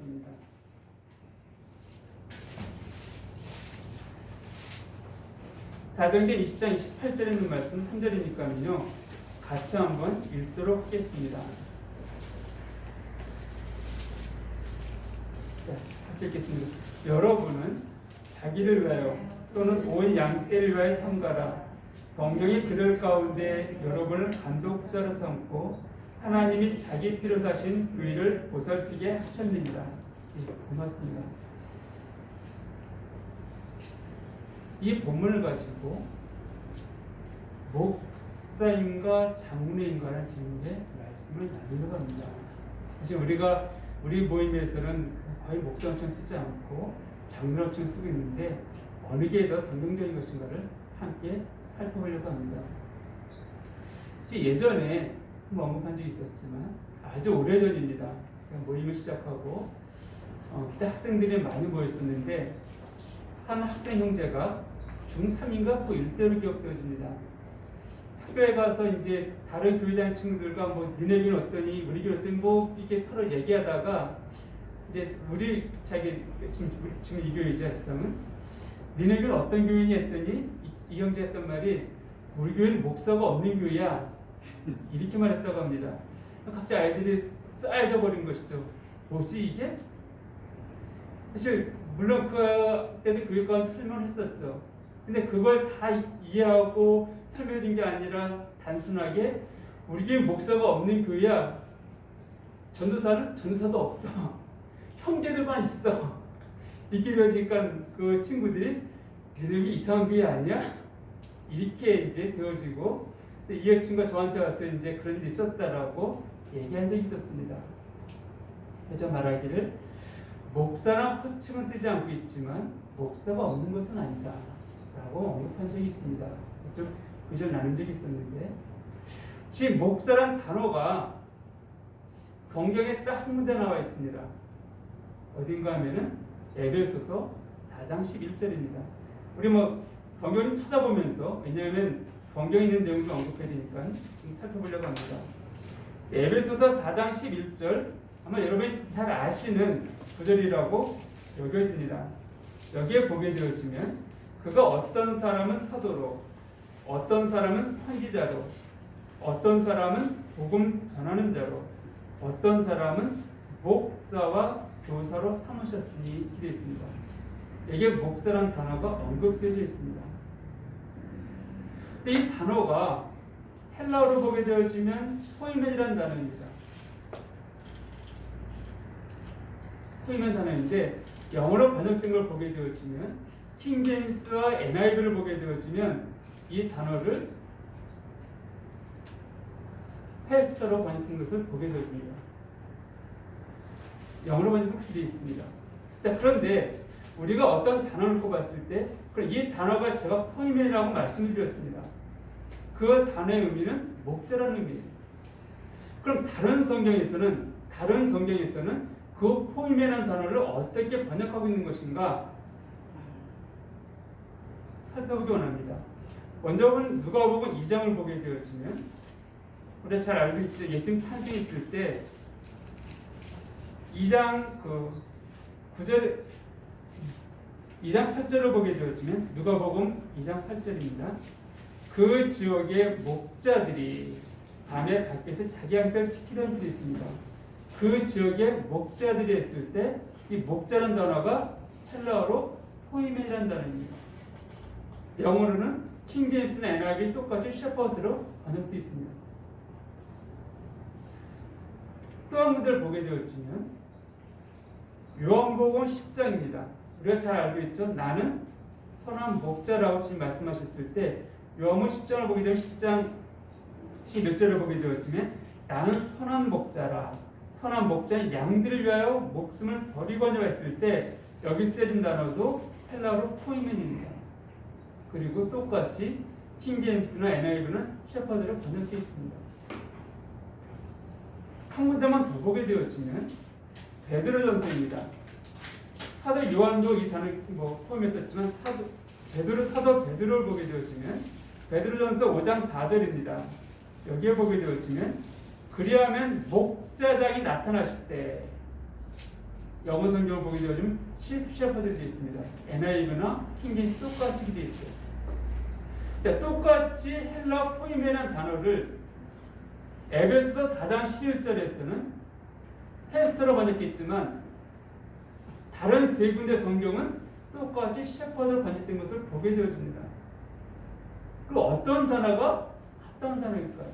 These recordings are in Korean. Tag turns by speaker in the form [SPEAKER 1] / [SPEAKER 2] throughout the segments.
[SPEAKER 1] 것입니다. 사도행전 20장 28절에 있는 말씀 한 절이니까요. 같이 한번 읽도록 하겠습니다. 자, 같이 읽겠습니다. 여러분은 자기를 위하여 또는 온 양떼를 위하여 삼가라. 성경이 그들 가운데 여러분을 감독자로 삼고 하나님이 자기 피로 사신 그 일을 보살피게 하셨느니라. 고맙습니다. 이 본문을 가지고 목사인가 장로인가라는 질문에 말씀을 나누려고 합니다. 사실 우리 모임에서는 거의 목사 엄청 쓰지 않고 장로 엄청 쓰고 있는데 어느 게 더 성경적인 것인가를 함께 살펴보려고 합니다. 예전에 한번 언급한 적이 있었지만 아주 오래전입니다. 제가 모임을 시작하고 그때 학생들이 많이 모였었는데 한 학생 형제가 중3인가 고1 때로 기억되어집니다. 학교에 가서 이제 다른 교회 다니는 친구들과 뭐 니네 교회는 어떠니 우리 교회 어떠니 뭐 이렇게 서로 얘기하다가 이제 우리 자기 지금 이 교회이자 했으면 니네 교회는 어떤 교회니 했더니 이 형제 했던 말이 우리 교회는 목사가 없는 교회야 이렇게 말했다고 합니다. 갑자기 아이들이 쌓여져 버린 것이죠. 뭐지 이게? 사실 물론 그때도 교육관 설명을 했었죠. 근데 그걸 다 이해하고 설명해 준 게 아니라 단순하게 우리 교회 목사가 없는 교회야. 전도사도 없어. 형제들만 있어. 이렇게 되어지니까 그 친구들이 니네들이 이상한 교회 아니야? 이렇게 이제 되어지고 이 여친과 저한테 와서 이제 그런 일이 있었다라고 얘기한 적이 있었습니다. 그래서 말하기를 목사나 호칭은 쓰지 않고 있지만 목사가 없는 것은 아니다 라고 언급한 적이 있습니다. 좀 의견을 나눈 적이 있었는데 지금 목사란 단어가 성경에 딱 한 군데 나와 있습니다. 어딘가 하면은 에베소서 4장 11절입니다. 우리 뭐 성경 좀 찾아보면서 왜냐하면 성경에 있는 내용도 언급해야 되니까 좀 살펴보려고 합니다. 에베소서 4장 11절 아마 여러분이 잘 아시는 구절이라고 여겨집니다. 여기에 보게 되어지면 그가 어떤 사람은 사도로 어떤 사람은 선지자로 어떤 사람은 복음 전하는 자로 어떤 사람은 목사와 교사로 삼으셨으니 이렇게 되어 있습니다. 여기에 목사란 단어가 언급되어 있습니다. 근데 이 단어가 헬라어로 보게 되어지면 포이멘이라는 단어입니다. 포이멘 단어인데 영어로 번역된 걸 보게 되어지면 킹제임스와 NIV를 보게 되어지면 이 단어를 패스터로 번역된 것을 보게 되어집니다. 영어로 번역은 그렇게 되어 있습니다. 자, 그런데 우리가 어떤 단어를 꼽았을 때 이 단어가 제가 포이멘이라고 말씀을 드렸습니다. 그 단어의 의미는 목자라는 의미예요. 그럼 다른 성경에서는 그 포이멘이라는 단어를 어떻게 번역하고 있는 것인가 살펴보기 원합니다. 먼저 누가복음 2장을 보게 되어지면 우리가 잘 알고 있죠. 예수님 탄생이 있을 때 2장 8절을 보게 되어지면 누가복음 2장 8절입니다. 그 지역의 목자들이 밤에 밖에서 자기 양떼를 지키던 일이 있습니다. 그 지역의 목자들이 했을 때 이 목자라는 단어가 헬라어로 포이멘이라는 단어입니다. 영어로는 킹제임스나 NIV 똑같이 셰퍼드로 번역되어 있습니다. 또 한 군데를 보게 되어지면 요한복음 10장입니다. 우리가 잘 알고 있죠. 나는 선한 목자라고 지금 말씀하셨을 때 요한복음 10장을 보게 되면 10장 10몇 절을 보게 되어지면 나는 선한 목자라. 선한 목자인 양들을 위하여 목숨을 버리고자 했을 때 여기 쓰여진 단어도 헬라어로 포이멘입니다. 그리고 똑같이 킹제임스나 NIV는 셰퍼드로 번역되어 있습니다. 한 군데만 더 보게 되어지면 베드로전서입니다. 사도 요한도 이 단어 포함했었지만 사도 베드로를 보게 되어지면 베드로전서 5장 4절입니다. 여기에 보게 되어지면 그리하면 목자장이 나타나실 때 영어 성경을 보게 되면 셰퍼드로 되어 있습니다. NIV나 킹제임스 똑같이 되어 있어요. 자, 똑같이 헬라 포이메라는 단어를 에베소서 4장 11절에서는 패스터로 번역했지만 다른 세 군데 성경은 똑같이 셰퍼드로 번역된 것을 보게 되어집니다. 그 어떤 단어가 합당한 단어일까요?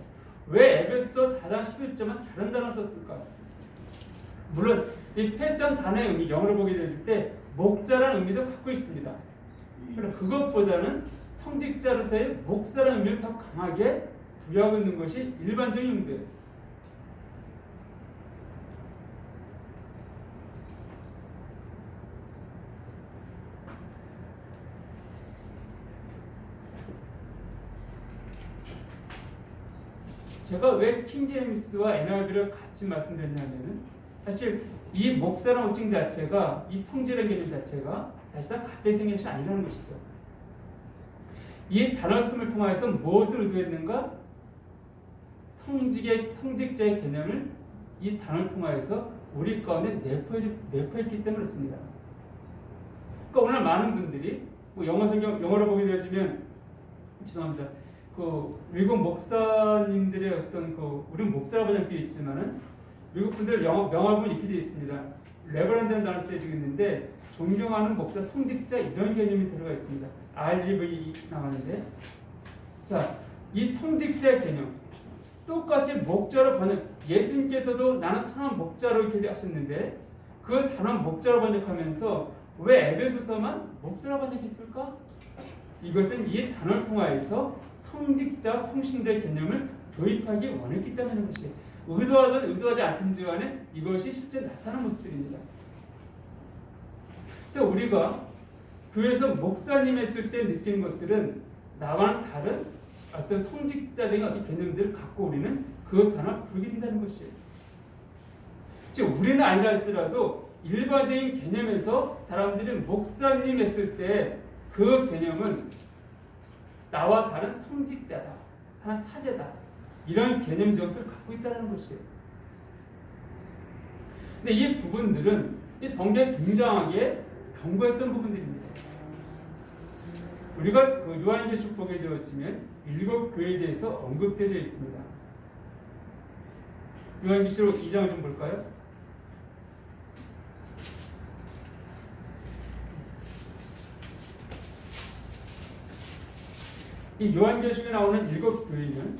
[SPEAKER 1] 왜 에베소서 4장 11절만 다른 단어를 썼을까요? 물론 이 패스한 단어의 의미, 영어로 보게 될 때 목자라는 의미도 갖고 있습니다. 그러나 그것보다는 성직자로서의 목사라는 의미를 더 강하게 부여하고 있는 것이 일반적인 용도예요. 제가 왜 킹제임스와 NIV를 같이 말씀드렸냐면은 사실 이 목사라는 호칭 자체가 이 성질의 개념 자체가 사실상 갑자기 생긴 것이 아니라는 것이죠. 이 단어 쓸을 통해서 무엇을 의도했는가? 성직자의 개념을 이 단어를 통해서 우리 가운데 내포했기 때문에 그렇습니다. 그러니까 오늘 많은 분들이 뭐 영어로 보게 되어지면 죄송합니다. 미국 목사님들의 어떤 우리는 목사라고 번역되어 있지만은 미국 분들 명함은 이렇게 되어 있습니다. 레버런드라는 단어 쓰여지고 있는데 존경하는 목사, 성직자 이런 개념이 들어가 있습니다. REV 나오는데 자, 이 성직자의 개념 똑같이 목자로 번역 예수님께서도 나는 선한 목자로 이렇게 하셨는데 그 단어 목자로 번역하면서 왜 에베소서만 목사로 번역했을까? 이것은 이 단어를 통하여서 성직자, 성신대 개념을 도입하기 원했기 때문인 것이에요. 의도하든 의도하지 않든지 간에 이것이 실제 나타나는 모습들입니다. 그래서 우리가 교회에서 목사님 했을 때 느끼는 것들은 나와는 다른 어떤 성직자적인 어떤 개념들을 갖고 우리는 그 단어를 부르게 된다는 것이에요. 즉 우리는 아니라 할지라도 일반적인 개념에서 사람들이 목사님 했을 때 그 개념은 나와 다른 성직자다, 하나 사제다 이런 개념 것을 갖고 있다는 것이에요. 근데 이 부분들은 이 성경에 굉장하게 경고했던 부분들입니다. 우리가 요한계시록 보게 되어지면 7교회에 대해서 언급되어 있습니다. 요한계시록 2장을 좀 볼까요? 이 요한계시록에 나오는 7교회는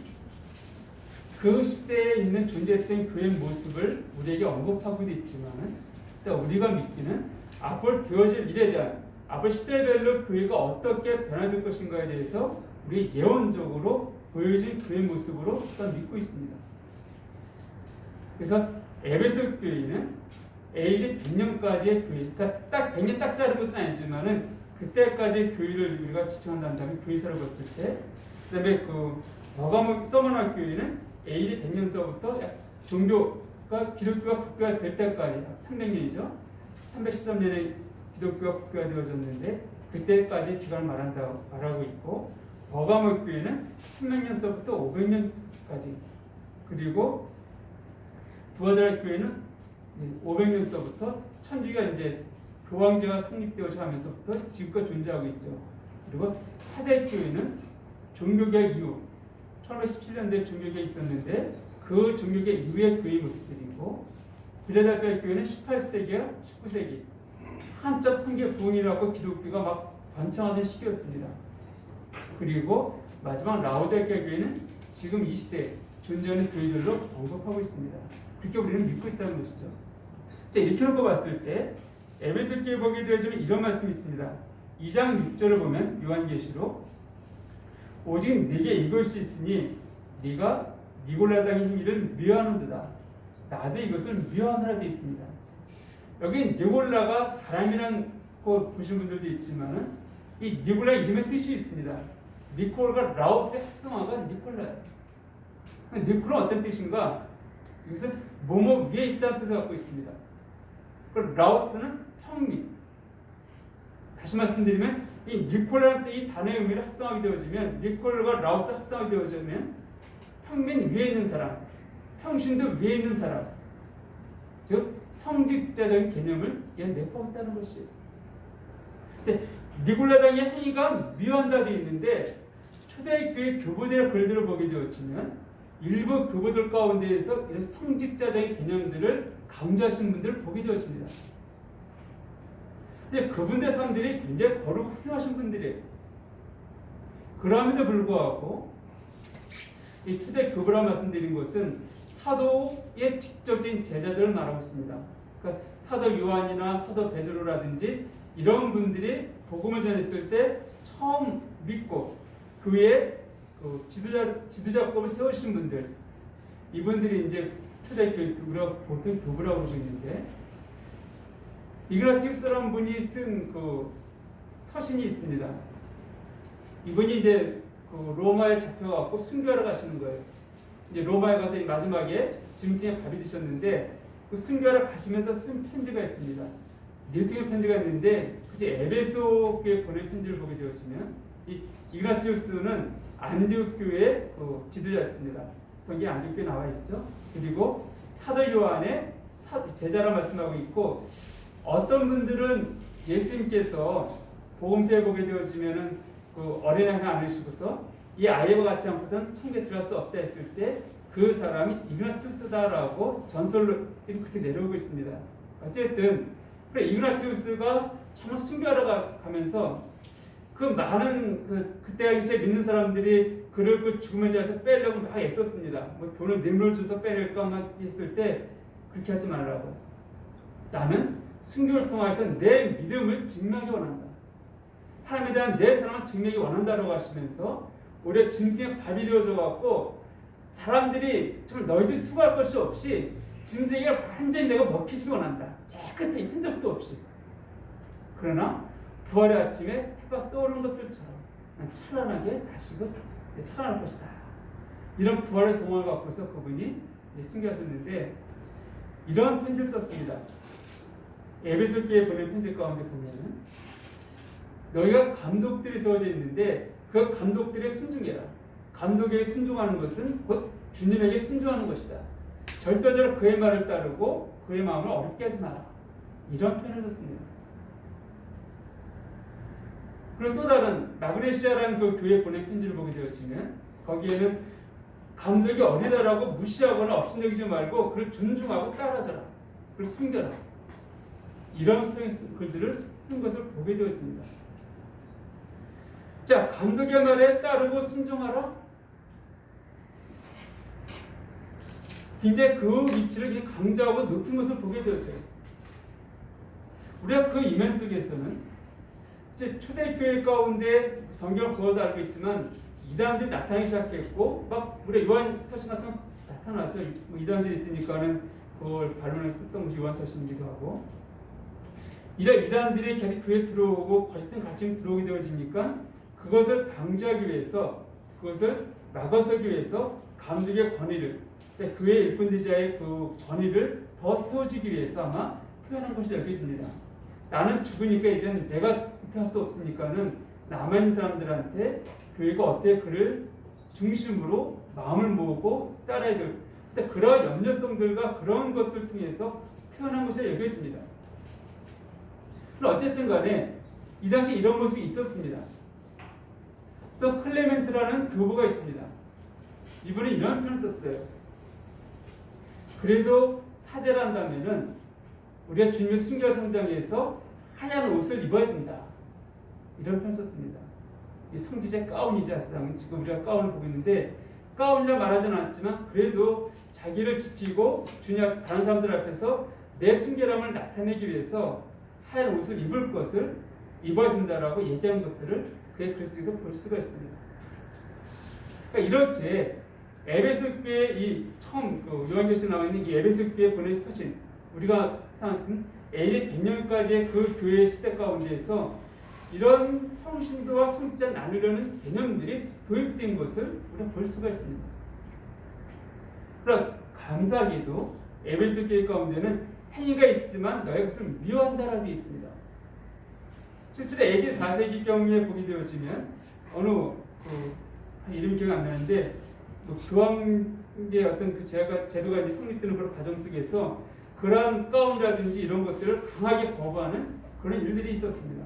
[SPEAKER 1] 그 시대에 있는 존재했던 교회의 모습을 우리에게 언급하고도 있지만 우리가 믿기는 앞으로 되어질 일에 대한 앞으로 시대별로 교회가 어떻게 변화될 것인가에 대해서 우리 예언적으로 보여진 교회 모습으로 일단 믿고 있습니다. 그래서 에베소 교회는 AD 100년까지의 교회, 그러니까 딱 100년 딱 자른 것은 아니지만은 그때까지 교회를 우리가 지청한다면 교회사를 봤을 때, 그다음에 버가모 서머나 교회는 AD 100년서부터 종교가 기독교가 국교가 될 때까지 300년이죠. 313년에 기독교가 국교가 되어졌는데 그때까지 기간을 말하고 있고 버가모 교회는 300년서부터 500년까지 그리고 두아드라 교회는 500년서부터 천주교가 이제 교황제가 성립되어져 하면서부터 지금까지 존재하고 있죠. 그리고 사대 교회는 종교개혁 이후 1917년도에 종교개혁이 있었는데 그 종교개혁 이후의 교회 모습들이고 빌라델피아 교회는 18세기와 19세기 한참 성교 부흥이라고 기독교가 막 번창하던 시기였습니다. 그리고 마지막 라오디게아 교회는 지금 이 시대에 존재하는 교회들로 언급하고 있습니다. 그렇게 우리는 믿고 있다는 것이죠. 자, 이렇게 놓고 봤을 때 에베소 교회 보게 되어지면 이런 말씀이 있습니다. 2장 6절을 보면 요한계시록 오직 네게 이것이 있으니 네가 니골라당의 행위를 미워하는도다. 나도 이것을 미워하느라 되어 있습니다. 여기 니골라가 사람이라는 거 보신 분들도 있지만은 이 니골라 이름의 뜻이 있습니다. 니콜과 라오스의 합성어가 니콜라예요. 니콜은 어떤 뜻인가? 여기서 뭐뭐 위에 있다는 뜻을 갖고 있습니다. 라오스는 평민. 다시 말씀드리면 이 니콜라는 이 단어의 의미를 합성하게 되어지면 니콜과 라오스 합성하게 되어지면 평민 위에 있는 사람, 평신도 위에 있는 사람, 즉 성직자적인 개념을 내포했다는 것이에요. 니골라당의 행위가 미워한다 되어 있는데 초대교회 교부들의 글들을 보게 되었지만 일부 교부들 가운데에서 이런 성직자적인 개념들을 강조하신 분들을 보게 되었습니다. 근데 그분들 사람들이 굉장히 거룩 훌륭하신 분들이에요. 그럼에도 불구하고 이 초대 교부라고 말씀드린 것은 사도의 직접적인 제자들을 말하고 있습니다. 그러니까 사도 요한이나 사도 베드로라든지 이런 분들이 복음을 전했을 때 처음 믿고 그 위에 지도자법을 세우신 분들, 이분들이 이제 초대교회 교부라고 보통 교부라고 부르고 있는데, 이그나티우스라는 분이 쓴 그 서신이 있습니다. 이분이 이제 그 로마에 잡혀갖고 순교하러 가시는 거예요. 이제 로마에 가서 마지막에 짐승에 밥이 드셨는데 그 순교하러 가시면서 쓴 편지가 있습니다. 네 통의 편지가 있는데 그제 에베소교에 보낸 편지를 보게 되어지면 이 이그나티우스는 안디옥 교회의 그 지도자였습니다. 성경에 안디옥 교회 나와 있죠. 그리고 사도 요한의 제자라 말씀하고 있고, 어떤 분들은 예수님께서 복음서에 보게 되어지면은 그 어린아이를 안으시고서 이 아이와 같지 않고선 천국에 들어갈 수 없다 했을 때 그 사람이 이그나티우스다라고 전설로 그렇게 내려오고 있습니다. 어쨌든 그래, 이그나티우스가 정말 순교하러 가면서 그 많은 그때 당시에 믿는 사람들이 그를 그 죽음의 자에서 빼려고 막 애썼습니다. 뭐 돈을 뇌물을 줘서 빼낼까 막 했을 때 그렇게 하지 말라고. 나는 순교를 통해서 내 믿음을 증명하기 원한다. 하나님에 대한 내 사랑을 증명하기 원한다라고 하시면서 우리의 짐승의 밥이 되어져 갖고 사람들이 정말 너희들 수고할 것이 없이 짐승에게 완전히 내가 먹히지 원한다. 깨끗하게 흔적도 없이. 그러나 부활의 아침에 해가 떠오르는 것들처럼 난 찬란하게 다시 살아날 것이다. 이런 부활의 소망을 갖고서 그분이 순교하셨는데 이런 편지를 썼습니다. 에베소 교회에 보낸 편지 가운데 보면은 너희가 감독들이 세워져 있는데 그 감독들에 순종해라. 감독에게 순종하는 것은 곧 주님에게 순종하는 것이다. 절대적으로 그의 말을 따르고 그의 마음을 어렵게 하지 마라. 이런 표현을 썼습니다. 그리고 또 다른 마그네시아라는 그 교회에 보낸 편지를 보게 되어지면 거기에는 감독이 어리다라고 무시하거나 업신여기지 말고 그를 존중하고 따라줘라. 그를 섬겨라. 이런 표현 글들을 쓴 것을 보게 되어집니다. 자, 감독의 말에 따르고 순종하라. 굉장히 그 위치를 강조하고 높인 것을 보게 되어져요. 우리가 그 이면 속에서는 이제 초대교회 가운데 성경을 그어도 알고 있지만 이단들이 나타나기 시작했고 막 우리 요한 서신 같은 거 나타나죠. 뭐 이단들이 있으니까는 그걸 반론을 썼던 것이 요한 서신이기도 하고, 이런 이단들이 계속 교회에 들어오고 거짓된 가르침이 들어오게 되어지니까 그것을 방지하기 위해서, 그것을 막아서기 위해서 감독의 권위를, 교회 일꾼들자의 그 권위를 더 세워주기 위해서 아마 표현한 것이 여겨집니다. 나는 죽으니까 이제는 내가 할 수 없으니까는 남아있는 사람들한테 교회가 어때 그를 중심으로 마음을 모으고 따라야 될, 그런 염려성들과 그런 것들 통해서 표현한 것이 여겨집니다. 어쨌든 간에 이 당시 이런 모습이 있었습니다. 또 클레멘트라는 교부가 있습니다. 이분은 이런 표현을 썼어요. 그래도 사죄를 한다면은 우리가 주님의 순결 상장에서 하얀 옷을 입어야 된다. 이런 표현을 썼습니다. 이 성지제 가운이지 않습니까? 지금 우리가 가운을 보고 있는데 가운이라 말하지는 않지만 그래도 자기를 지키고 주님 다른 사람들 앞에서 내 순결함을 나타내기 위해서 하얀 옷을 입을 것을 입어야 된다라고 얘기한 것들을 그의 글쓰기에서 볼 수가 있습니다. 그러니까 이렇게 에베소 교회 이 처음 요한계시록에 나와 있는 이 에베소 교회 보낸 서신, 우리가 생각하는 AD 100년까지의 그 교회 시대 가운데에서 이런 평신도와 성자 나누려는 개념들이 도입된 것을 우리가 볼 수가 있습니다. 그러나 감사하게도 에베소 교회 가운데는 행위가 있지만 너의 것을 미워한다라고 되어 있습니다. 실제로 AD 4세기경에 보게 되어지면 어느 이름이 기억 안 나는데 교황의 어떤 그 제도가 이제 성립되는 그런 과정 속에서 그러한 가운이라든지 이런 것들을 강하게 거부하는 그런 일들이 있었습니다.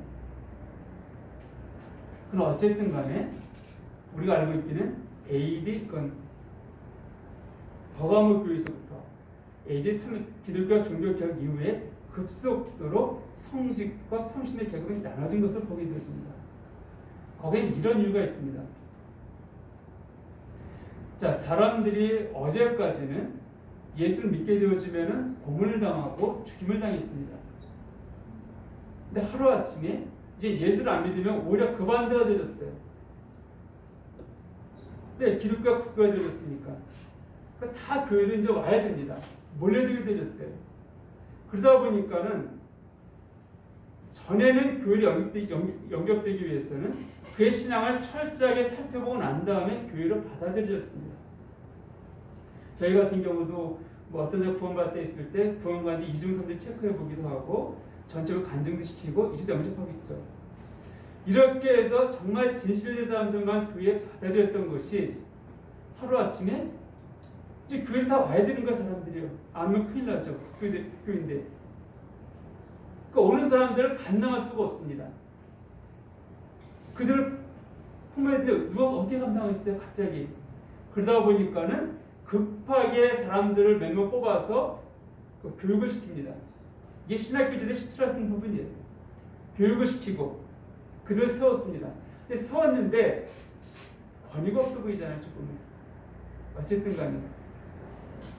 [SPEAKER 1] 그럼 어쨌든 간에 우리가 알고 있기는 AD 버가모 교회에서부터 AD 3 기독교 종교개혁 이후에 급속도로 성직과 평신의 계급이 나눠진 것을 보게 되었습니다. 거기에 이런 이유가 있습니다. 자, 사람들이 어제까지는 예수를 믿게 되어지면은 고문을 당하고 죽임을 당했습니다. 근데 하루아침에 이제 예수를 안 믿으면 오히려 그 반대가 되었어요. 왜 기독교가 국가가 되었습니까? 그러니까 다 교회로 이제 와야 됩니다. 몰려들게 되었어요. 그러다 보니까는 전에는 교회를 영접되기 위해서는 그의 신앙을 철저하게 살펴보고 난 다음에 교회로 받아들여졌습니다. 저희 같은 경우도 뭐 어떤 사람 구원받을 때 있을 때 구원관지 2중 3중 체크해 보기도 하고 전적으로 간증도 시키고 이래서 영접하겠죠. 이렇게 해서 정말 진실된 사람들만 교회에 받아들였던 것이 하루아침에 이제 교회를 다 와야 되는 거야 사람들이요. 안 오면 큰일 나죠. 교회인데. 그러니까 오는 사람들을 감당할 수가 없습니다. 그들을 품어야 돼요. 누가 어떻게 감당하겠어요 갑자기. 그러다 보니까는 급하게 사람들을 몇 명 뽑아서 그 교육을 시킵니다. 이게 신학교들의 시출하는 부분이에요. 교육을 시키고 그들을 세웠습니다. 근데 세웠는데 권위가 없어 보이잖아요 조금은. 어쨌든 간에.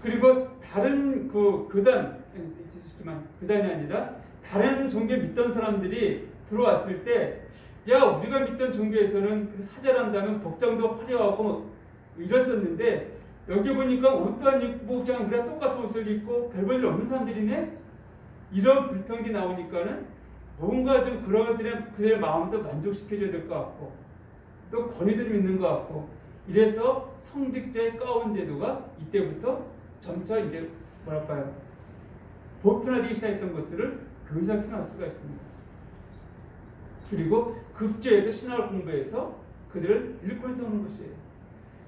[SPEAKER 1] 그리고 다른 그 교단이 아니라 다른 종교 믿던 사람들이 들어왔을 때 야 우리가 믿던 종교에서는 사절한다면 복장도 화려하고 뭐 이랬었는데 여기 보니까 옷도 안 입고 그냥 우리가 똑같은 옷을 입고 별 볼 일 없는 사람들이네? 이런 불평이 나오니까는 뭔가 좀 그들의 마음도 만족시켜줘야 될 것 같고 또 권위도 좀 있는 것 같고 이래서 성직자의 가운 제도가 이때부터 점차 이제 뭐랄까요 보편화되기 시작했던 것들을 교회에서 펴나올 수가 있습니다. 그리고 급제에서 신학을 공부해서 그들을 일꾼 세우는 것이에요.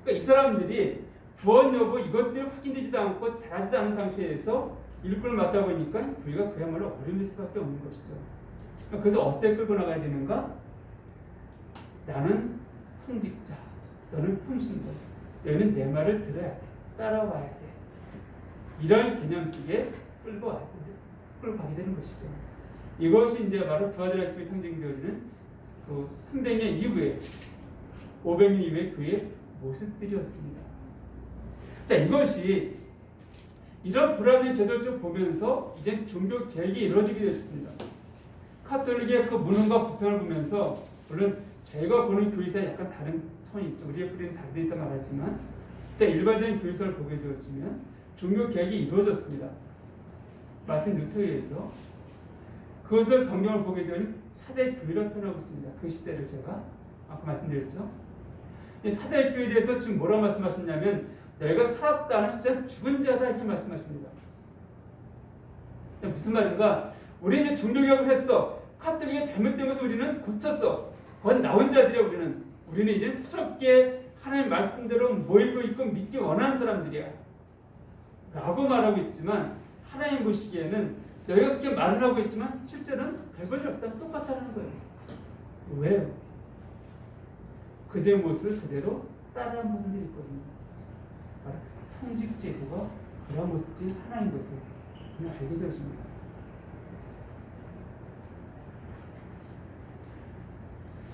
[SPEAKER 1] 그러니까 이 사람들이 구원 여부 이것들이 확인되지도 않고 잘하지도 않은 상태에서 일꾼을 맡다 보니까 우리가 그야말로 어려울 수밖에 없는 것이죠. 그래서 어떻게 끌고 나가야 되는가? 나는 성직자, 너는 품신자, 너는 내 말을 들어야 돼, 따라와야 돼. 이런 개념 속에 끌고 가게 되는 것이죠. 이것이 이제 바로 부하들의 교회 상징되어지는 그 300년 이후에 500년 이후에 그의 모습들이었습니다. 자, 이것이 이런 불안한 제도를 쭉 보면서 이제 종교 개혁이 이루어지게 되었습니다. 카톨릭의 그 무능과 부패를 보면서 물론 저희가 보는 교회사에 약간 다른 차원이 있죠. 우리의 뿌리는 다르다 있다 말했지만 그때 일반적인 교회사를 보게 되었지만 종교 개혁이 이루어졌습니다. 마틴 루터에 의해서 그것을 성경을 보게 되면 사대 교회로 표현하고 있습니다. 그 시대를 제가 아까 말씀드렸죠. 사대 교회에 대해서 지금 뭐라고 말씀하셨냐면 너희가 살았다 하는 시점 죽은 자다 이렇게 말씀하십니다. 무슨 말인가? 우리는 이제 종교개혁을 했어. 카톨릭이 잘못된 것을 우리는 고쳤어. 곧 나온 자들이야 우리는. 우리는 이제 새롭게 하나님의 말씀대로 모이고 있고 믿기 원하는 사람들이야. 라고 말하고 있지만 하나님 보시기에는 너희가 그렇게 말을 하고 있지만 실제로는 별 볼일 없다면 똑같다는 거예요. 왜요? 그대의 모습을 그대로 따라하는 부분들이 있거든요. 성직제도가 그런 모습인 하나인 것을 그냥 알게 되었습니다.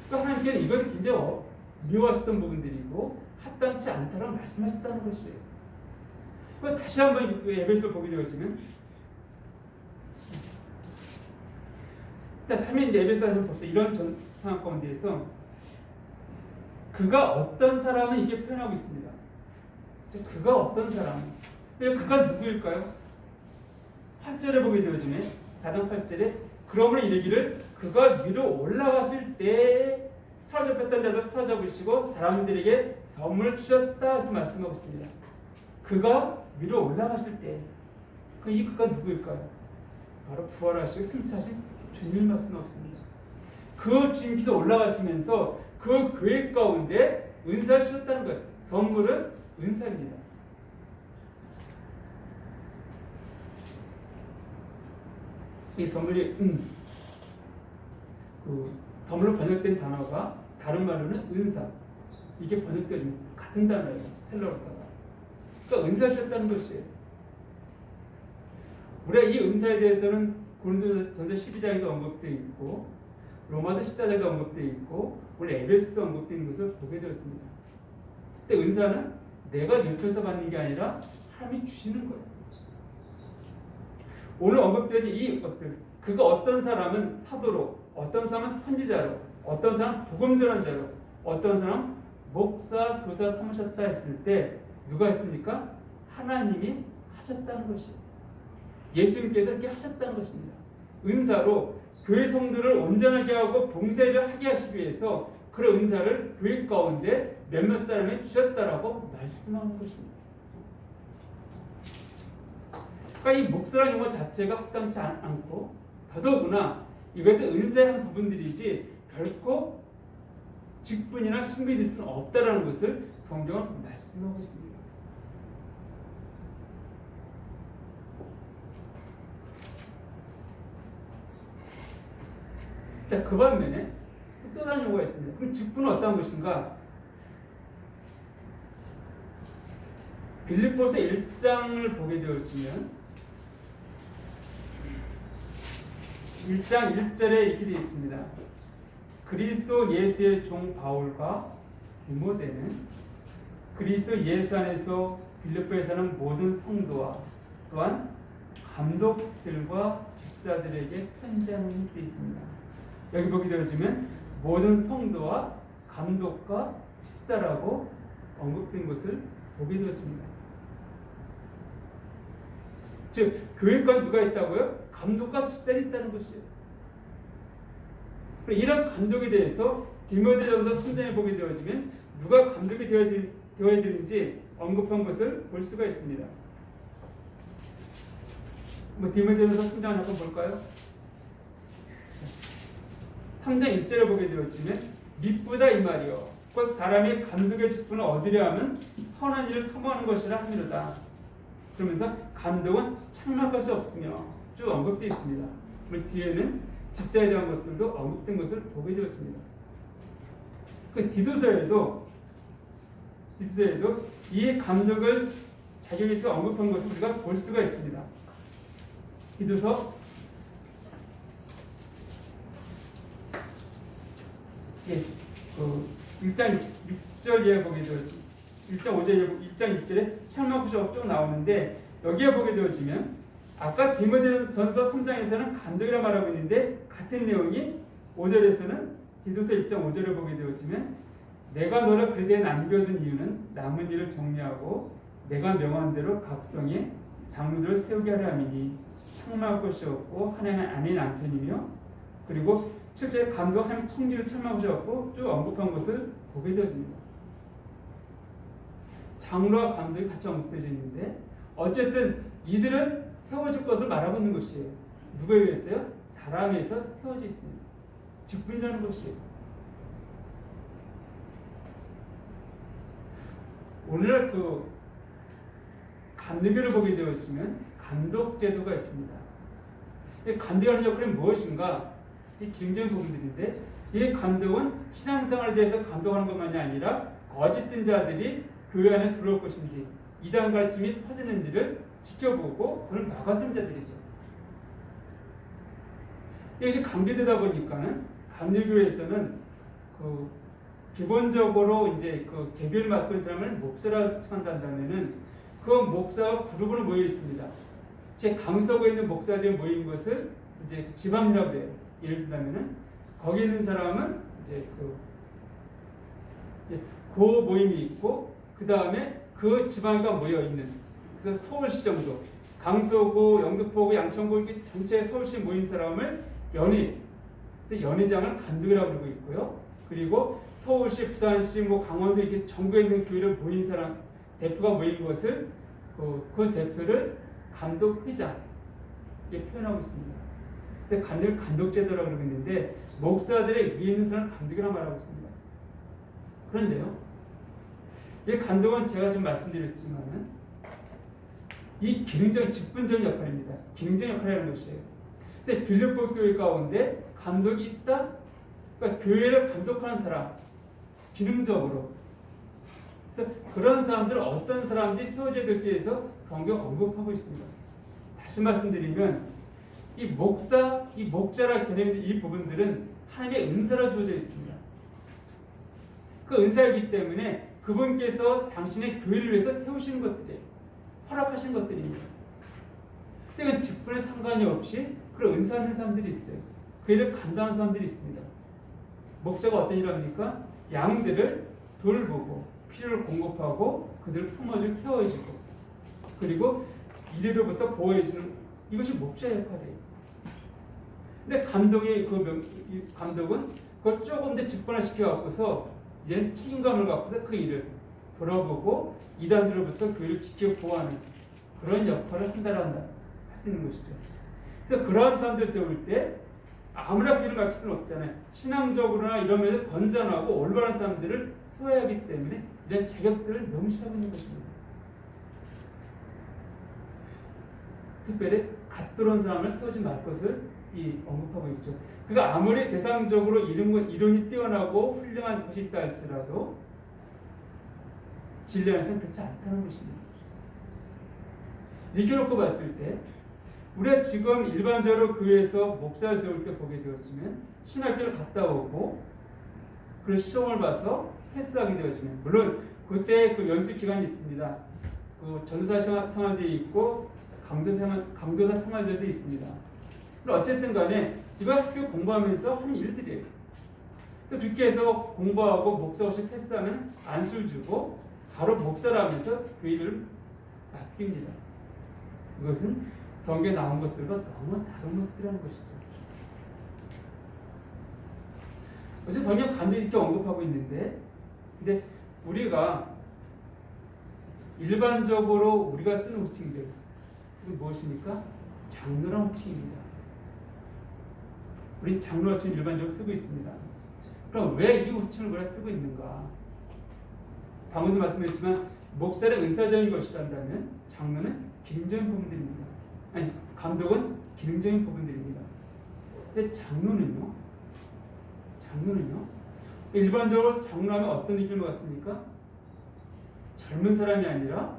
[SPEAKER 1] 그러니까 하나님께는 이것을 굉장히 미워하셨던 부분들이고 합당치 않다라고 말씀하셨다는 것이에요. 다시 한번 에베소를 보게 되어지면 자, 다음에 이제 에베소를 봅시다. 이런 상황 가운데에서 그가 어떤 사람은 이게 표현하고 있습니다. 그가 어떤 사람? 그가 누구일까요? 8절에 보게 되어지면 4장 8절에 그러므로 이르기를 그가 위로 올라가실 때 사로잡혔던 자들 사로잡으시고 사람들에게 선물을 주셨다 이렇게 말씀하고 있습니다. 그가 위로 올라가실 때 그가 누구일까요? 바로 부활하시고 승차하신 주님을 말씀하고 있습니다. 그 주님께서 올라가시면서 그 교회 가운데 은사를 주셨다는 거예요. 선물은 은사입니다. 이 선물이 그 선물로 번역된 단어가 다른 말로는 은사. 이게 번역된 같은 단어예요. 헬라어로다가. 그러니까 은사를 줬다는 것이에요. 우리가 이 은사에 대해서는 고린도전서 12장에도 언급되어 있고 로마서 14장에도 언급되어 있고 오늘 에베소도 언급되어 있는 것을 보게 되었습니다. 근데 은사는 내가 늙혀서 받는 게 아니라 하나님이 주시는 거예요. 오늘 언급되어진 이 것들, 그거 어떤 사람은 사도로, 어떤 사람은 선지자로, 어떤 사람은 복음 전환자로, 어떤 사람은 목사, 교사 삼으셨다 했을 때 누가 했습니까? 하나님이 하셨다는 것이에요. 예수님께서 이렇게 하셨다는 것입니다. 은사로 교회 성도를 온전하게 하고 봉사를 하게 하시기 위해서 그런 은사를 교회 가운데 몇몇 사람이 주셨다라고 말씀하는 것입니다. 그러니까 이 목사라는 용어 자체가 합당치 않고 더더구나 이것은 은사의 한 부분들이지 결코 직분이나 신분이 될 수는 없다라는 것을 성경은 말씀하고 있습니다. 자, 그 반면에 또 다른 용어가 있습니다. 그럼 직분은 어떤 것인가? 빌립보서 1장을 보게 되어지면 1장 1절에 이렇게 되어 있습니다. 그리스도 예수의 종 바울과 디모데는 그리스도 예수 안에서 빌립보에 사는 모든 성도와 또한 감독들과 집사들에게 편지하는 게 되어 있습니다. 여기 보게 되어지면 모든 성도와 감독과 집사라고 언급된 것을 보게 되어집니다. 즉 교회관 누가 있다고요? 감독과 집사가 있다는 것이에요. 이런 감독에 대해서 디모데전서 3장에 보게 되어지면 누가 감독이 되어야 되는지 언급한 것을 볼 수가 있습니다. 디모데전서 3장 한번 볼까요? 3장 1절에 보게 되었지만 미쁘다 이 말이요 곧 사람이 감독의 직분을 얻으려 하면 선한 일을 사모하는 것이라 함이로다. 그러면서 감독은 창망할 것이 없으며 쭉 언급되어 있습니다. 뒤에는 집사에 대한 것들도 언급된 것을 보게 되었습니다. 그 디도서에도 이 감독을 자기에서 언급한 것을 우리가 볼 수가 있습니다. 디도서 1장 6절 이하에 보게 되어지면 1장 6절에 창망구시가 쭉 나오는데 여기에 보게 되어지면 아까 디모데전서 3장에서는 감독이라 말하고 있는데 같은 내용이 5절에서는 디도서 1장 5절에 보게 되어지면 내가 너를 그리스도에 남겨둔 이유는 남은 일을 정리하고 내가 명한 대로 각성에 장로들을 세우게 하려 함이니 창망할 것이 없고 하나님 아닌 남편이며 그리고 실제 감독 하나님 청지를 창망할 것이 없고 쭉 언급한 것을 보게 되어집니다. 장로와 감독이 같이 언급되어 있는데 어쨌든 이들은 세워질 것을 말하고 있는 것이에요. 누구에 의해서요? 사람에서 세워져 있습니다. 직분이라는 것이에요. 오늘날 그 감리교를 보게 되었으면 감독 제도가 있습니다. 이 감독하는 역할은 무엇인가? 이 굉장히 부분들인데 이 감독은 신앙생활에 대해서 감독하는 것만이 아니라 거짓된 자들이 교회 안에 들어올 것인지 이단 가르침이 퍼지는지를 지켜보고 그걸 막아서는 자들이죠. 이것이 감리되다 보니까는 감리교에서는 그 기본적으로 이제 그 개교를 맡고 있는 사람을 목사라고 한다면은 그 목사가 그룹으로 모여 있습니다. 제 강서구에 있는 목사들이 모인 것을 이제 지방이라고 해요. 예를 들면은 거기 있는 사람은 이제 그 모임이 있고 그 다음에 그 지방가 모여 있는 그래서 서울시 정도 강서구, 영등포구, 양천구 이렇게 전체 서울시 모인 사람을 연회장을 감독이라고 부르고 있고요. 그리고 서울시, 부산시, 강원도 이렇게 전국에 있는 교회를 모인 사람 대표가 모인 것을 그 대표를 감독회장 이렇게 표현하고 있습니다. 그래서 감독제도라고 그러고 있는데 목사들의 위에 있는 사람을 감독이라고 말하고 있습니다. 그런데요, 이 감독은 제가 지금 말씀드렸지만은 이 기능적 직분적 역할입니다. 기능적 역할이라는 것이에요. 그래서 빌립보 교회 가운데 감독이 있다. 그러니까 교회를 감독하는 사람, 기능적으로. 그래서 그런 사람들은 어떤 사람들이 세워져야 될지에서 성경 언급하고 있습니다. 다시 말씀드리면 이 목사, 이 목자라 개념된 이 부분들은 하나님의 은사로 주어져 있습니다. 그 은사이기 때문에 그분께서 당신의 교회를 위해서 세우시는 것들이에요. 허락하신 것들입니다. 그러니까 직분에 상관이 없이 그런 은사하는 사람들이 있어요. 그 일을 감당하는 사람들이 있습니다. 목자가 어떤 일을 합니까? 양들을 돌보고 필요를 공급하고 그들을 품어주고 케어해주고 그리고 이리로부터 보호해주는 이것이 목자의 역할이에요. 근데 감독은 그걸 조금 더 직분화시켜 갖고서 이제 책임감을 갖고서 그 일을 돌아보고 이단으로부터 교회를 지켜 보호하는 그런 역할을 한다라고 할 수 있는 것이죠. 그래서 그러한 사람들 세울 때 아무나 비를 맞출 수는 없잖아요. 신앙적으로나 이런 면에서 건전하고 올바른 사람들을 세워야 하기 때문에 이런 자격들을 명시하고 있는 것입니다. 특별히 갓 들어온 사람을 세우지 말 것을 언급하고 있죠. 그가 아무리 세상적으로 이론이 뛰어나고 훌륭한 것이 있다 할지라도 진리 안에서는 그렇지 않다는 것입니다. 이렇게 놓고 봤을 때 우리가 지금 일반적으로 교회에서 목사를 세울 때 보게 되었지만 신학교를 갔다 오고 그런 시험을 봐서 패스하게 되어지면 물론 그때 그 연수 기간이 있습니다. 그 전도사 생활들이 있고 강도사 생활들도 있습니다. 어쨌든 간에 이거 학교 공부하면서 하는 일들이에요. 그래서 그렇게 해서 공부하고 목사 없이 패스하면 안수를 주고 바로 목사라면서 그 일을 맡깁니다. 이것은 성경에 나온 것들과 너무 다른 모습이라는 것이죠. 어제 성경 간절히 이렇게 언급하고 있는데 근데 우리가 일반적으로 우리가 쓰는 호칭들 무엇입니까? 장로란 호칭입니다. 우리 장로 호칭 일반적으로 쓰고 있습니다. 그럼 왜 이 호칭을 우리가 쓰고 있는가? 방금도 말씀드렸지만 목사는 은사적인 것이란다면 장로는 기능적인 부분들입니다. 아니 감독은 기능적인 부분들입니다. 근데 장로는요? 일반적으로 장로하면 어떤 느낌을 갖습니까? 젊은 사람이 아니라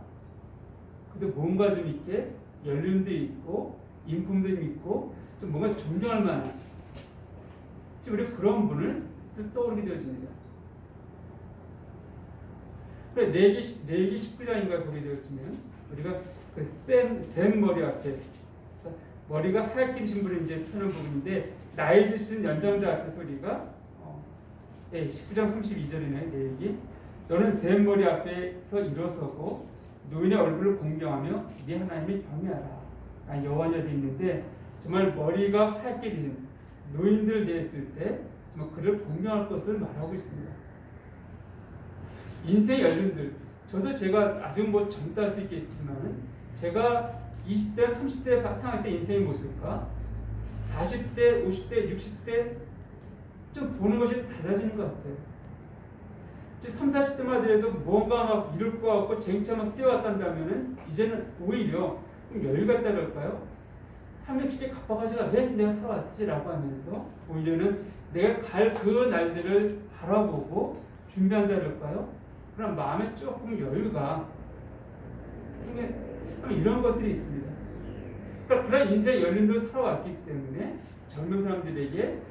[SPEAKER 1] 그래도 뭔가 좀 이렇게 연륜도 있고 인품도 있고 좀 뭔가 존경할 만한 우리가 그런 분을 떠오르게 되어집니다. 레위기 19장인가 보게 되었지만 우리가 그 센 머리 앞에 머리가 하얗게 되신 분을 이제 표현한 부분인데 나이 드신 연장자 앞에서 우리가 19장 32절이네 레위기 너는 센 머리 앞에서 일어서고 노인의 얼굴을 공경하며 네 하나님을 경외하라. 여호와냐 되어 있는데 정말 머리가 하얗게 되신 노인들 되었을 때 정말 그를 공경할 것을 말하고 있습니다. 인생 연륜들 저도 제가 아직 뭐 젊다 할 수 있겠지만 제가 20대, 30대 상황 때 인생의 모습과 40대, 50대, 60대 좀 보는 것이 달라지는 것 같아요. 30, 40대만 되도 뭔가 막 이룰 것 같고 쟁취 막 뛰어왔단다면은 이제는 오히려 좀 여유가 있다 그럴까요? 삶이 그렇게 각박하지가 왜 내가 살아왔지라고 하면서 오히려는 내가 갈 그 날들을 바라보고 준비한다 그럴까요? 그럼 마음에 조금 여유가 이런 것들이 있습니다. 그러니까 그런 인생 연륜도 살아왔기 때문에 젊은 사람들에게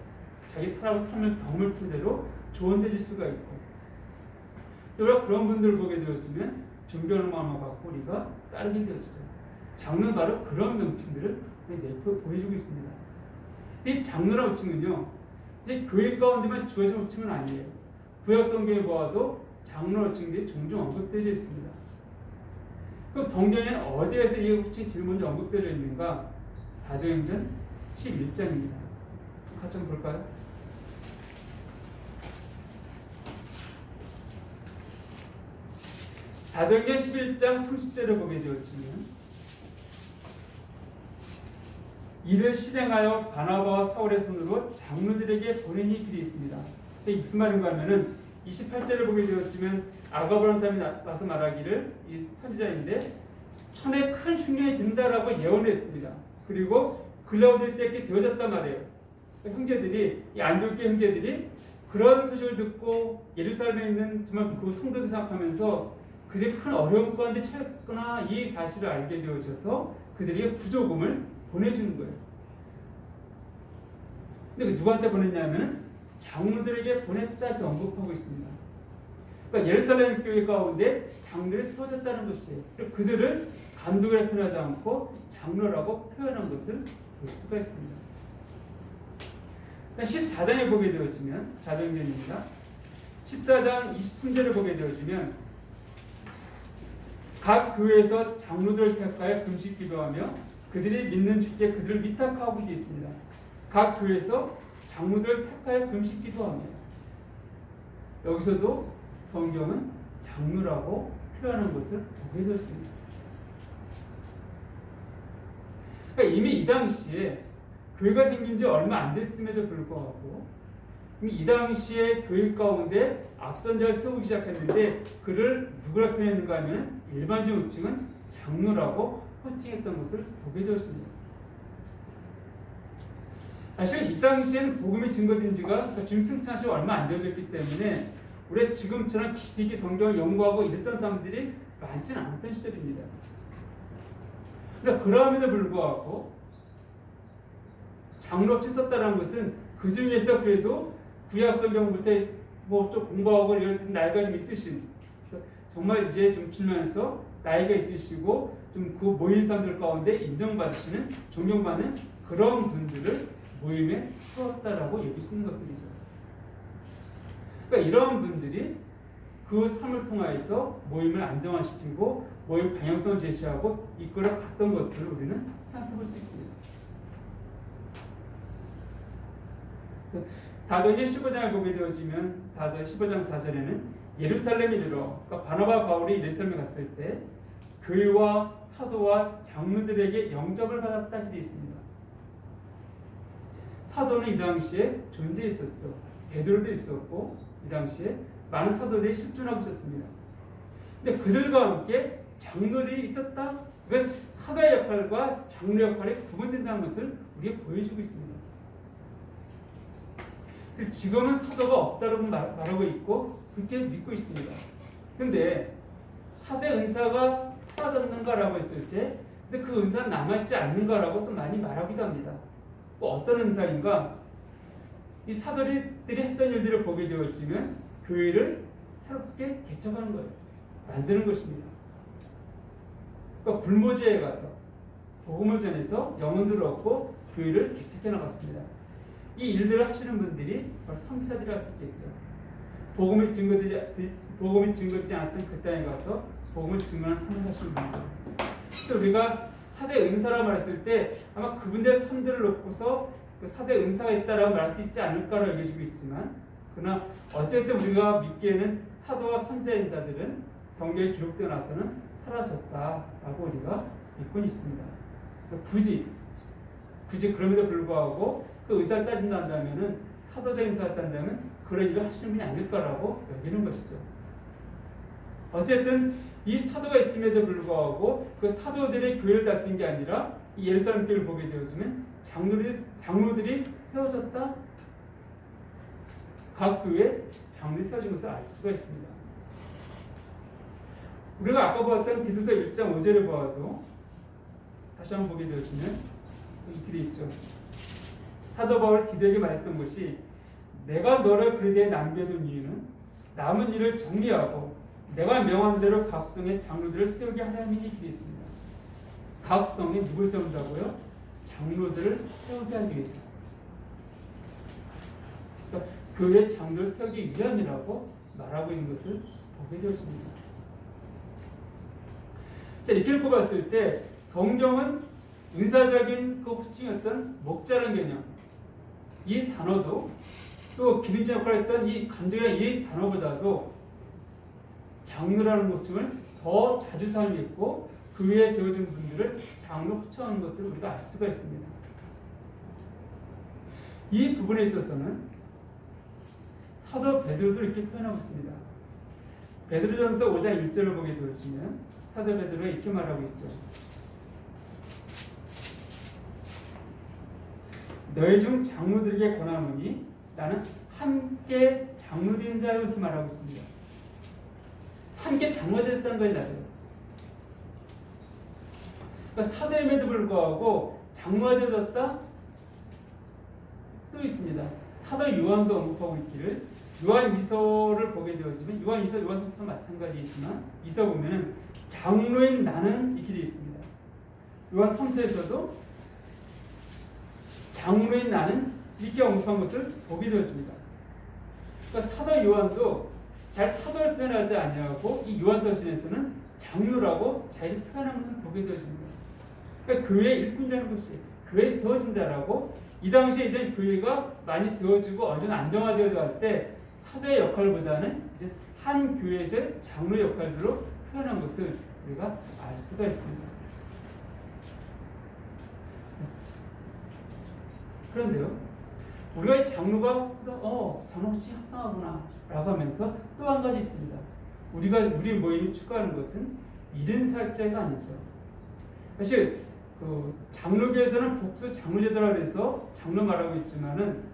[SPEAKER 1] 자기 삶을 경험을 토대로 조언해 줄 수가 있고 우리가 그런 분들을 보게 되어지면 존경하는 마음을 갖고 우리가 따르게 되어지죠. 장로는 바로 그런 명칭들을 보여주고 있습니다. 이 장로라는 호칭은요, 이제 교회 가운데만 주어진 호칭은 아니에요. 구약 성경에 보아도 장로 호칭들이 종종 언급되어 있습니다. 그럼 성경에는 어디에서 이 호칭이 제일 먼저 언급되어 있는가? 사도행전 11장입니다. 같이 한번 볼까요? 사도행전 11장 30절을 보게 되었지만 이를 실행하여 바나바와 사울의 손으로 장로들에게 보내니 길이 있습니다. 이게 무슨 말인가 하면은 28절을 보게 되었지만 아가보라는 사람이 와서 말하기를 이 선지자인데 천에 큰 흉년이 든다라고 예언을 했습니다. 그리고 글라우디오 때께 되어졌단 말이에요. 형제들이, 이 안디옥교회 형제들이 그런 소식을 듣고 예루살렘에 있는 정말 그 성도들 생각하면서 그들이 큰 어려움 가운데 처했구나 이 사실을 알게 되어져서 그들에게 부조금을 보내주는 거예요. 근데 누구한테 보냈냐면 장로들에게 보냈다 이렇게 언급하고 있습니다. 그러니까 예루살렘 교회 가운데 장로들이 세워졌다는 것이에요. 그들을 감독이라 표현하지 않고 장로라고 표현한 것을 볼 수가 있습니다. 14장에 보게 되어지면 4장전입니다. 14장 23절을 보게 되어지면 각 교회에서 장로들을 택하여 금식 기도하며 그들이 믿는 주께 그들을 위탁하고 되어 있습니다. 각 교회에서 장로들을 택하여 금식 기도하며 여기서도 성경은 장로라고 표현한 것을 보게 되었습니다. 그러니까 이미 이 당시에 교회가 생긴 지 얼마 안 됐음에도 불구하고 이미 이 당시에 교회 가운데 앞선자를 세우기 시작했는데 그를 누구라 표현했는가 하면 일반적인 호칭은 장로라고 호칭했던 것을 보게 되었습니다. 사실 이 당시에는 복음이 증거된 지가 주님 승천하시고 얼마 안 되어졌기 때문에 우리가 지금처럼 깊이 성경을 연구하고 이랬던 사람들이 많지는 않았던 시절입니다. 그러니까 그럼에도 불구하고 장로를 썼다는 것은 그 중에서 그래도 구약 성경부터 뭐 좀 공부하고 이런 나이가 좀 있으신 정말 이제 좀 출면해서 나이가 있으시고 좀 그 모임 사람들 가운데 인정받으시는 존경받는 그런 분들을 모임에 세웠다라고 얘기할 수 있는 것들이죠. 그러니까 이런 분들이 그 삶을 통하여서 모임을 안정화시키고 모임 방향성을 제시하고 이끌어 갔던 것들을 우리는 생각해 볼 수 있습니다. 4절 15장을 보게 되어지면 15장 4절에는 예루살렘에 이르러 그러니까 바나바 바울이 예루살렘에 갔을 때 교회와 사도와 장로들에게 영접을 받았다 이렇게 되어 있습니다. 사도는 이 당시에 존재했었죠. 베드로도 있었고 이 당시에 많은 사도들이 실존하고 있었습니다. 근데 그들과 함께 장로들이 있었다. 그건 사도의 역할과 장로 역할이 구분된다는 것을 우리에게 보여주고 있습니다. 지금은 사도가 없다고 말하고 있고 그렇게 믿고 있습니다. 그런데 사도의 은사가 사라졌는가라고 했을 때 근데 그 은사는 남아있지 않는가라고 또 많이 말하기도 합니다. 뭐 어떤 은사인가? 이 사도들이 했던 일들을 보게 되어지면 교회를 새롭게 개척하는 거예요. 만드는 것입니다. 그러니까 불모지에 가서 복음을 전해서 영혼들을 얻고 교회를 개척해 나갔습니다. 이 일들을 하시는 분들이 바로 선교사들이라고 할 수 있겠죠. 복음이 증거되지 않았던 그 땅에 가서 복음을 증거하는 선교사시는 분들. 그래서 우리가 사도의 은사라고 말했을 때 아마 그분들의 삶들을 놓고서 그 사도의 은사가 있다라고 말할 수 있지 않을까라고 얘기해주고 있지만 그러나 어쨌든 우리가 믿기에는 사도와 선지자 인사들은 성경에 기록되어 나서는 사라졌다라고 우리가 믿고 있습니다. 굳이 그럼에도 불구하고 그 의사를 따진다 한다면은 사도적인 의사를 따진다면 그런 일을 하시는 분이 아닐까라고 여기는 것이죠. 어쨌든 이 사도가 있음에도 불구하고 그 사도들의 교회를 다스린 게 아니라 이 예루살렘 교회를 보게 되어지면 장로들이 세워졌다. 각 교회에 장로들이 세워진 것을 알 수가 있습니다. 우리가 아까 보았던 디도서 1장 5절을 보아도 다시 한번 보게 되어지면 이렇게 되어 있죠. 사도 바울 디도에게 말했던 것이 내가 너를 그리대에 남겨둔 이유는 남은 일을 정리하고 내가 명한 대로 각 성의 장로들을 세우게 하려는 일이 되어 있습니다. 각 성에 누굴 세운다고요? 장로들을 세우게 하기 위해서. 그러니까 교회 장로를 세우기 위함이라고 말하고 있는 것을 보게 되었습니다. 자, 이렇게 놓고 봤을 때 성경은 은사적인 그 호칭이었던 목자라는 개념, 이 단어도 또 기름진 역할을 했던 이 감정이라는 이 단어보다도 장로라는 호칭을 더 자주 사용했고 그 위에 세워진 분들을 장로 호칭하는 것들을 우리가 알 수가 있습니다. 이 부분에 있어서는 사도 베드로도 이렇게 표현하고 있습니다. 베드로전서 5장 1절을 보게 되시면 사도 베드로가 이렇게 말하고 있죠. 너희 중 장로들에게 권하노니 나는 함께 장로된 자요 이렇게 말하고 있습니다. 함께 장로가 됐다는 거예요. 나도. 그러니까 사도임에도 불구하고 장로가 되어졌다 또 있습니다. 사도 요한도 언급하고 있기를 요한 이서를 보게 되어지면 요한 이서 요한서서 마찬가지이지만 이서 보면은 장로인 나는 이렇게 되어 있습니다. 요한 3서에서도 장로인 나는 이렇게 언급한 것을 보게 되어집니다. 그러니까 사도 요한도 잘 사도를 표현하지 아니하고 이 요한서신에서는 장로라고 자기를 표현한 것을 보게 되어집니다. 그러니까 교회의 일꾼이라는 것이 교회에 세워진 자라고 이 당시에 이제 교회가 많이 세워지고 완전 안정화되어져 갈 때 사도의 역할보다는 이제 한 교회에서의 장로 역할들로 표현한 것을 우리가 알 수가 있습니다. 그런데요, 우리가 장로가 장로가 진짜 합당하구나 라고 하면서 또 한 가지 있습니다. 우리 모임이 추구하는 것은 이른 살자가 아니죠. 사실 장로교에서는 복수 장로제도라고 해서 장로 말하고 있지만은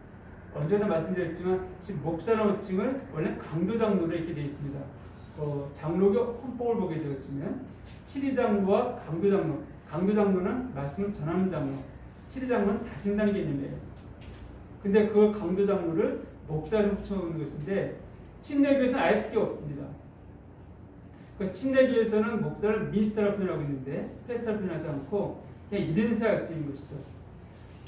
[SPEAKER 1] 언제나 말씀드렸지만 목사나 호칭을 원래 강도 장로로 이렇게 되어 있습니다. 장로교 헌법을 보게 되었지만 7위 장로와 강도 장로는 말씀을 전하는 장로, 7위 장로는 다스린다는 개념이에요. 근데 그 강도 장로를 목사로 붙여놓는 것인데 침례교에서는 아예 필요 없습니다. 침례교에서는 목사를 미니스터라고 표현하고 있는데 페스터라고 표현하지 않고 그냥 이른 사역자인 것이죠.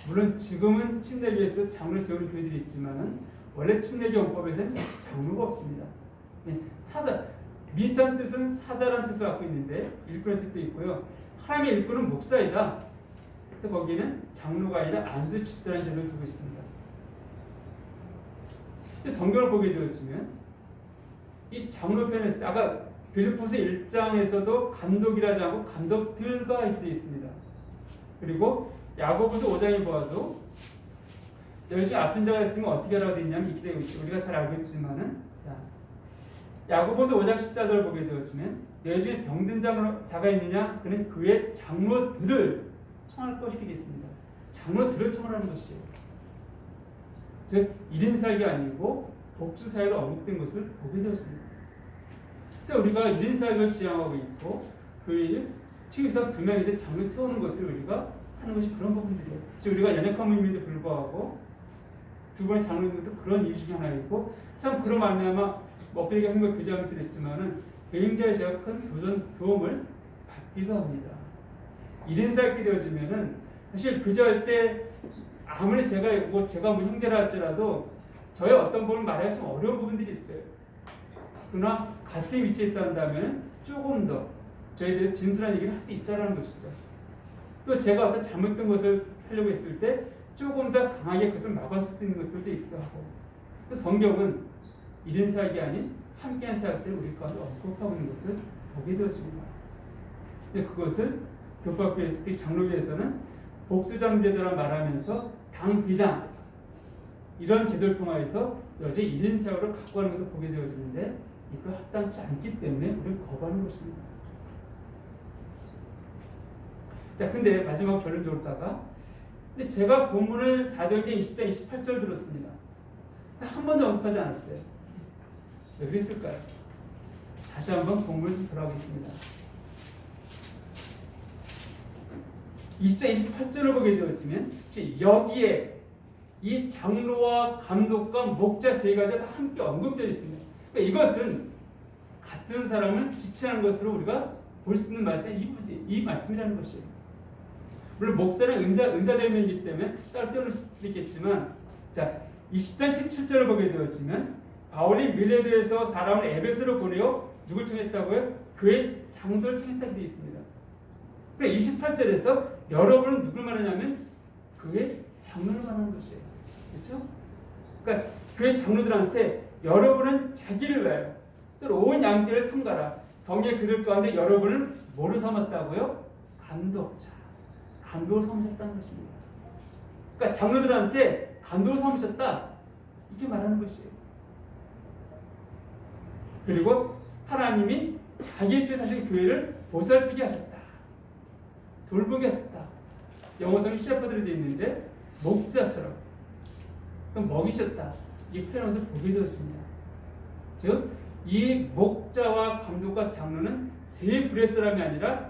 [SPEAKER 1] 물론 지금은 침례교에서 장로를 세우는 교회들이 있지만 원래 침례교 헌법에서는 장로가 없습니다. 사자, 미니스터라는 뜻은 사자라는 뜻을 갖고 있는데 일꾼의 뜻도 있고요. 하나님의 일꾼은 목사이다. 그래서 거기에는 장로가 아니라 안수 집사라는 제도를 두고 있습니다. 성경을 보게 되어지면 이 장로 표현했을 때 아까 빌립보서 1장에서도 감독이라지 않고 감독들과 이렇게 되어 있습니다. 그리고 야고보서 5장에 보아도 너희 중 아픈 자가 있으면 어떻게 하라고 되어 있냐면 이렇게 되어 있죠. 우리가 잘 알고 있지만은 야고보서 5장 14절 보게 되어지면 너희 중에 병든 자가 있느냐 그는 그의 장로들을 청할 것이게 되어 있습니다. 장로들을 청하라는 것이에요. 즉 1인 사역이 아니고 복수 사역으로 언급된 것을 보게 되었습니다. 그래서 우리가 1인 사역을 지향하고 있고 교회를 최소한 2명에서 장을 세우는 것들을 우리가 하는 것이 그런 부분들이에요. 즉 우리가 연약한 모임에도 불구하고 두 번의 장로 있는 것도 그런 이유 중에 하나이고 참 그런 말미암아 엎드리게 하는 걸 교제하면서 그랬지만은 굉장히 제가 큰 도움을 받기도 합니다. 1인 사역이 되어지면은 사실 교제할 때 아무리 제가 형제라 할지라도 저의 어떤 부분을 말하기 좀 어려운 부분들이 있어요. 그러나 같은 위치에 있다면 조금 더 저희에 대해서 진솔한 얘기를 할 수 있다는 것이죠. 또 제가 어떤 잘못된 것을 하려고 했을 때 조금 더 강하게 그것을 막을 수 있는 것들도 있기도 하고 또 성경은 1인 사역이 아닌 함께한 사역들을 우리 가운데 언급하고 있는 것을 보게 되어집니다. 근데 그것을 교파교회 특히 장로교에서는 복수장제도라 말하면서 당비장 이런 제도를 통하여서 여전히 1인 사역을 갖고 가는 것을 보게 되어지는데 이거 합당치 않기 때문에 우리를 거부하는 것입니다. 자, 근데 마지막 결론적으로 근데 제가 본문을 사도행전 20장 28절 들었습니다. 한 번도 언급하지 않았어요. 왜 그랬을까요? 다시 한번 본문을 돌아가겠습니다. 20장 28절을 보게 되었지만 여기에 이 장로와 감독과 목자 세 가지가 다 함께 언급되어 있습니다. 그러니까 이것은 같은 사람을 지칭하는 것으로 우리가 볼 수 있는 말씀이 이 말씀이라는 것이에요. 물론 목사는 은사절명이기 때문에 따로 떼어놓을 수도 있겠지만 자 20장 17절을 보게 되었지만 바울이 밀레도에서 사람을 에베소로 보내어 누굴 청했다고요? 그의 장로를 청했다고 되어 있습니다. 그러니까 28절에서 여러분은 누굴 말하냐면 그의 장로를 말하는 것이에요. 그렇죠? 그러니까 그의 장로들한테 여러분은 자기를 위하여 또 온 양떼를 삼가라. 성의 그들 가운데 여러분을 뭐로 삼았다고요? 감독자. 감독을 삼으셨다는 것입니다. 그러니까 장로들한테 감독을 삼으셨다. 이렇게 말하는 것이에요. 그리고 하나님이 자기의 피에 사신 교회를 보살피게 하셨다. 돌보게 하셨다. 영어서는 셰퍼들이 되어 있는데 목자처럼 또 먹이셨다. 이 표현에서 보게 되어집니다. 즉, 이 목자와 감독과 장로는 세 불의 사람이 아니라